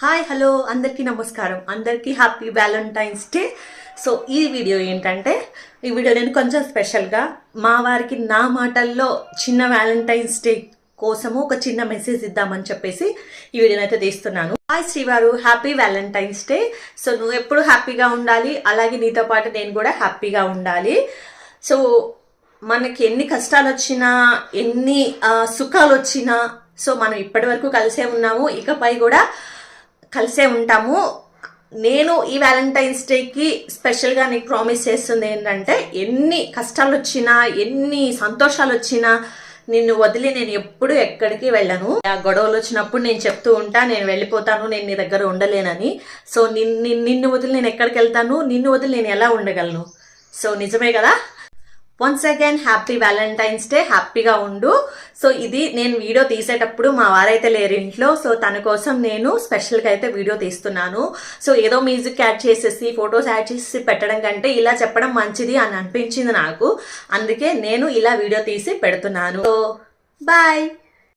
Hi hello అందరికీ నమస్కారం. అందరికీ హ్యాపీ వ్యాలంటైన్స్ డే. సో ఈ వీడియో ఏంటంటే, ఈ వీడియో నేను కొంచెం స్పెషల్గా మా వారికి నా మాటల్లో చిన్న వ్యాలంటైన్స్ డే కోసము ఒక చిన్న మెసేజ్ ఇద్దామని చెప్పేసి ఈ వీడియోని అయితే తీస్తున్నాను. హాయ్ శ్రీవారు, హ్యాపీ వ్యాలంటైన్స్ డే. సో నువ్వు ఎప్పుడు హ్యాపీగా ఉండాలి, అలాగే నీతో పాటు నేను కూడా హ్యాపీగా ఉండాలి. సో మనకి ఎన్ని కష్టాలు వచ్చినా, ఎన్ని సుఖాలు వచ్చినా, సో మనం ఇప్పటి వరకు కలిసే ఉన్నాము, ఇకపై కూడా కలిసే ఉంటాము. నేను ఈ వ్యాలంటైన్స్ డేకి స్పెషల్గా నీకు ప్రామిస్ చేస్తుంది ఏంటంటే, ఎన్ని కష్టాలు వచ్చినా, ఎన్ని సంతోషాలు వచ్చినా నిన్ను వదిలి నేను ఎప్పుడు ఎక్కడికి వెళ్ళను. ఆ గొడవలు వచ్చినప్పుడు నేను చెప్తూ ఉంటా, నేను వెళ్ళిపోతాను, నేను నీ దగ్గర ఉండలేనని. సో నిన్ను వదిలి నేను ఎక్కడికి వెళ్తాను, నిన్ను వదిలి నేను ఎలా ఉండగలను? సో నిజమే కదా. Once again happy Valentine's day. హ్యాపీగా ఉండు. సో ఇది నేను వీడియో తీసేటప్పుడు మా వారైతే లేరు ఇంట్లో. సో తన కోసం నేను స్పెషల్గా అయితే వీడియో తీస్తున్నాను. సో ఏదో మ్యూజిక్ యాడ్ చేసేసి, ఫొటోస్ యాడ్ చేసి పెట్టడం కంటే ఇలా చెప్పడం మంచిది అని అనిపించింది నాకు. అందుకే నేను ఇలా వీడియో తీసి పెడుతున్నాను. So bye.